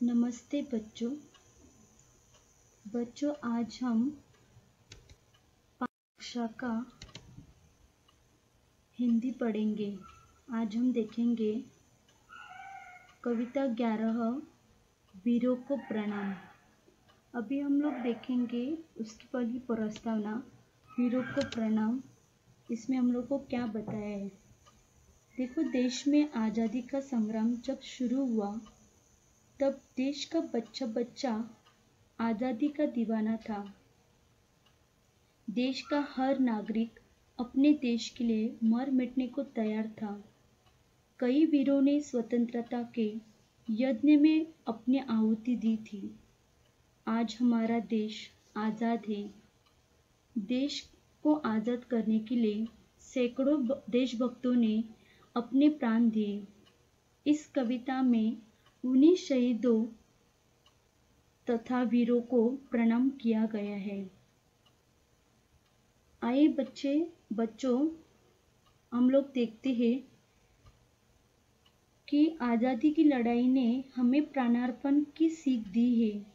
नमस्ते बच्चों। आज हम कक्षा का हिंदी पढ़ेंगे। आज हम देखेंगे कविता 11 वीरों को प्रणाम। अभी हम लोग देखेंगे उसकी पहली प्रस्तावना वीरों को प्रणाम। इसमें हम लोग को क्या बताया है। देखो, देश में आज़ादी का संग्राम जब शुरू हुआ तब देश का बच्चा बच्चा आज़ादी का दीवाना था। देश का हर नागरिक अपने देश के लिए मर मिटने को तैयार था। कई वीरों ने स्वतंत्रता के यज्ञ में अपनी आहुति दी थी। आज हमारा देश आज़ाद है। देश को आज़ाद करने के लिए सैकड़ों देशभक्तों ने अपने प्राण दिए। इस कविता में उन्हीं शहीदों तथा वीरों को प्रणाम किया गया है। आइए बच्चों हम लोग देखते हैं कि आज़ादी की लड़ाई ने हमें प्राणार्पण की सीख दी है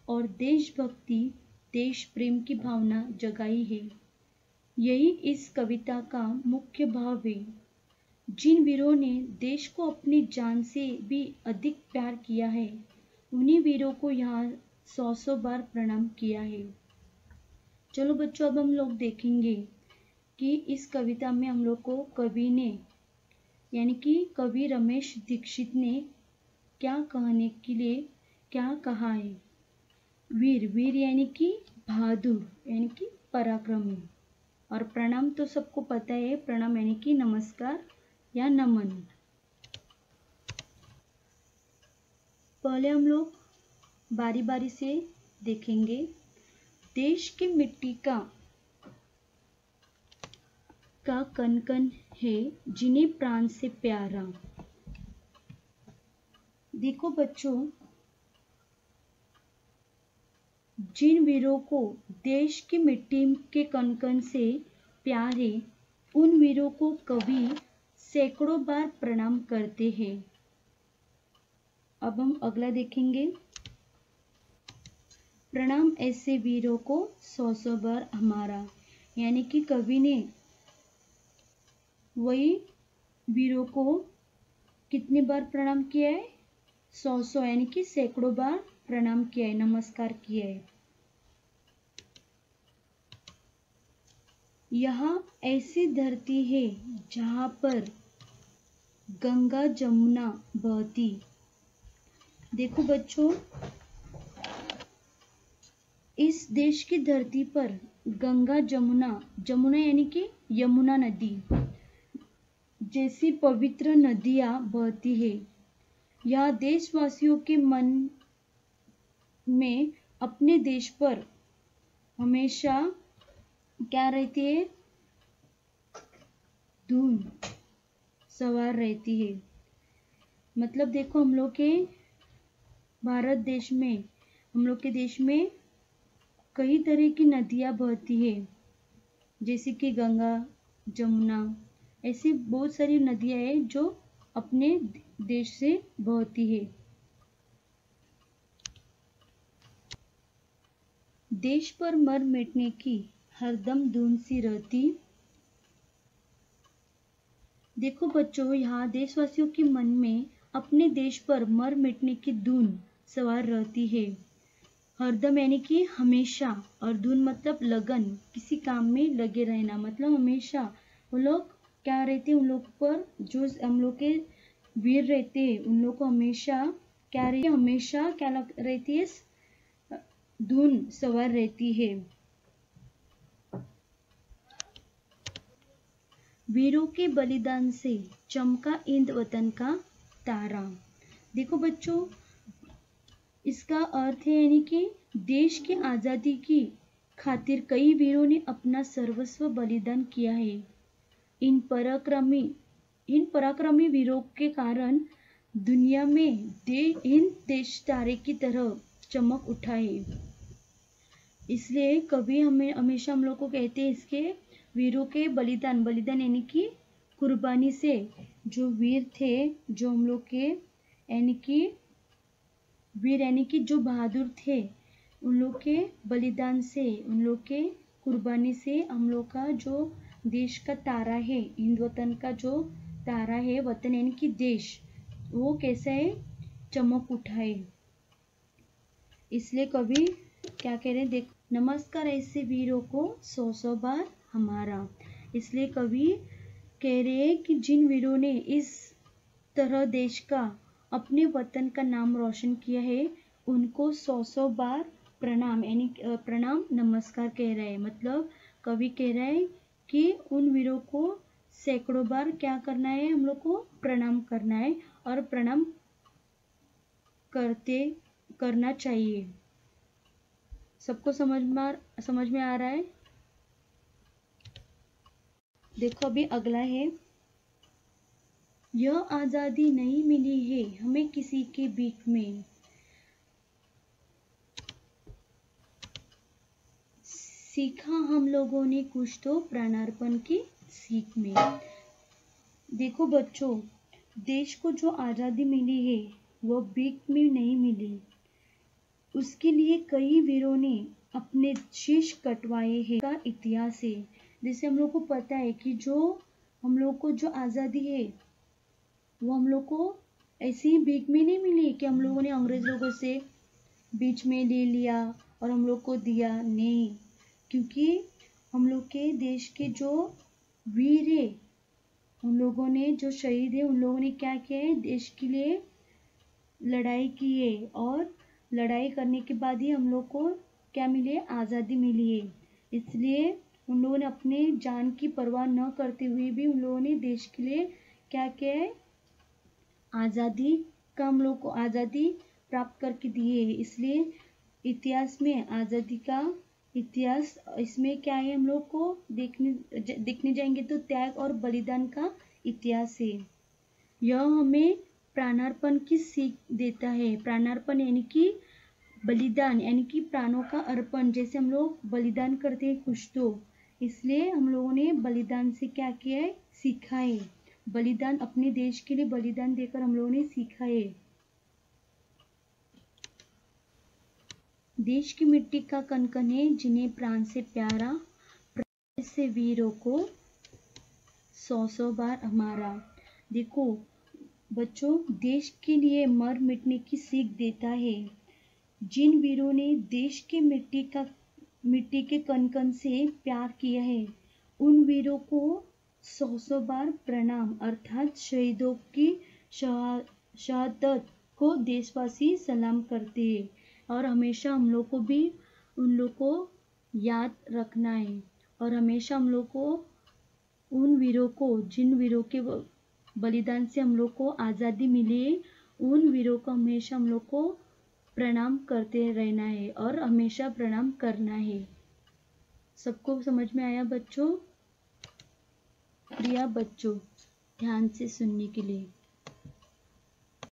और देशभक्ति, देश प्रेम की भावना जगाई है। यही इस कविता का मुख्य भाव है। जिन वीरों ने देश को अपनी जान से भी अधिक प्यार किया है, उन्हीं वीरों को यहाँ 100 बार प्रणाम किया है। चलो बच्चों, अब हम लोग देखेंगे कि इस कविता में हम लोग को कवि ने यानी कि कवि रमेश दीक्षित ने क्या कहने के लिए क्या कहा है। वीर, वीर यानी कि बहादुर यानी कि पराक्रमी, और प्रणाम तो सबको पता है। प्रणाम यानी कि नमस्कार या नमन। पहले हम लोग बारी बारी से देखेंगे। देश की मिट्टी का कण कण है जिन्हें प्राण से प्यारा। देखो बच्चों, जिन वीरों को देश की मिट्टी के कण कण से प्यार है, उन वीरों को कवि सैकड़ों बार प्रणाम करते हैं। अब हम अगला देखेंगे। प्रणाम ऐसे वीरों को 100 बार हमारा, यानी कि कवि ने वही वीरों को कितनी बार प्रणाम किया है? 100 यानी कि सैकड़ों बार प्रणाम किया है, नमस्कार किया है। यहाँ ऐसी धरती है जहाँ पर गंगा जमुना बहती। देखो बच्चों, इस देश की धरती पर गंगा जमुना यानी कि यमुना नदी जैसी पवित्र नदियां बहती है। यह देशवासियों के मन में अपने देश पर हमेशा क्या रहती है? धुन सवार रहती है। मतलब देखो, हम लोग के भारत देश में, हम लोग के देश में कई तरह की नदियां बहती है, जैसे कि गंगा, जमुना, ऐसी बहुत सारी नदियां हैं जो अपने देश से बहती है। देश पर मर मिटने की हरदम धुन सी रहती। देखो बच्चों, यहाँ देशवासियों के मन में अपने देश पर मर मिटने की धुन सवार रहती है। हरदम यानी कि हमेशा, और धुन मतलब लगन, किसी काम में लगे रहना, मतलब हमेशा वो लोग क्या रहते हैं, उन लोग पर जो हम लोग के वीर रहते हैं, उन लोग को हमेशा क्या रहती है? हमेशा क्या रहती है? धुन सवार रहती है। वीरों के बलिदान से चमका इंद वतन का तारा। देखो बच्चों, इसका अर्थ है यानी कि देश की आज़ादी की खातिर कई वीरों ने अपना सर्वस्व बलिदान किया है। इन पराक्रमी वीरों के कारण दुनिया में हिंद देश तारे की तरह चमक उठा है। इसलिए कवि हमें हमेशा हम लोग को कहते हैं, इसके वीरों के बलिदान यानी कि कुर्बानी से जो वीर थे, जो हम लोग के यानी कि वीर यानी कि जो बहादुर थे, उन लोग के बलिदान से, उन लोग के कुर्बानी से हम लोग का जो देश का तारा है, हिंद वतन का जो तारा है, वतन यानी कि देश, वो कैसा है, चमक उठा है। इसलिए कवि क्या कह रहे हैं, देख, नमस्कार ऐसे वीरों को 100 बार हमारा। इसलिए कवि कह रहे हैं कि जिन वीरों ने इस तरह देश का, अपने वतन का नाम रोशन किया है, उनको 100 बार प्रणाम, यानी प्रणाम नमस्कार कह रहा है। मतलब कवि कह रहा है कि उन वीरों को सैकड़ों बार क्या करना है, हम लोग को प्रणाम करना है और प्रणाम करना चाहिए। सबको समझ में आ रहा है? देखो अभी अगला है, यह आजादी नहीं मिली है हमें किसी के भीख में, सीखा हम लोगों ने कुछ तो प्राणार्पण की सीख में। देखो बच्चों, देश को जो आजादी मिली है वो भीख में नहीं मिली, उसके लिए कई वीरों ने अपने शीश कटवाए हैं का इतिहास है। जैसे हम लोग को पता है कि जो हम लोग को जो आज़ादी है वो हम लोग को ऐसी ही भीख में नहीं मिली कि हम लोगों ने अंग्रेज लोगों से बीच में ले लिया और हम लोग को दिया, नहीं। क्योंकि हम लोग के देश के जो वीर है, उन लोगों ने जो शहीद है, उन लोगों ने क्या किया है, देश के लिए लड़ाई की है और लड़ाई करने के बाद ही हम लोग को क्या मिली है, आज़ादी मिली है। इसलिए उन लोगों ने अपने जान की परवाह न करते हुए भी उन लोगों ने देश के लिए क्या किया है, आज़ादी का हम लोग को आज़ादी प्राप्त करके दिए है। इसलिए इतिहास में आज़ादी का इतिहास, इसमें क्या है, हम लोग को देखने जाएंगे तो त्याग और बलिदान का इतिहास है। यह हमें प्राणार्पण की सीख देता है। प्राणार्पण यानी कि बलिदान, यानी कि प्राणों का अर्पण, जैसे हम लोग बलिदान करते हैं कुछ तो, इसलिए हम लोगों ने बलिदान से क्या किया है, सीखा है। बलिदान, अपने देश के लिए बलिदान देकर हम लोगों ने सीखा है। देश की मिट्टी का कण-कण है जिन्हें प्राण से प्यारा, प्राण से वीरों को 100 बार हमारा। देखो बच्चों, देश के लिए मर मिटने की सीख देता है। जिन वीरों ने देश के मिट्टी के कण-कण से प्यार किया है, उन वीरों को 100 बार प्रणाम, अर्थात शहीदों की शहादत को देशवासी सलाम करते हैं। और हमेशा हम लोग को भी उन लोग को याद रखना है और हमेशा हम लोग को उन वीरों को, जिन वीरों के बलिदान से हम लोग को आज़ादी मिली है, उन वीरों को हमेशा हम लोग को प्रणाम करते रहना है और हमेशा प्रणाम करना है। सबको समझ में आया बच्चों? प्रिया बच्चों, ध्यान से सुनने के लिए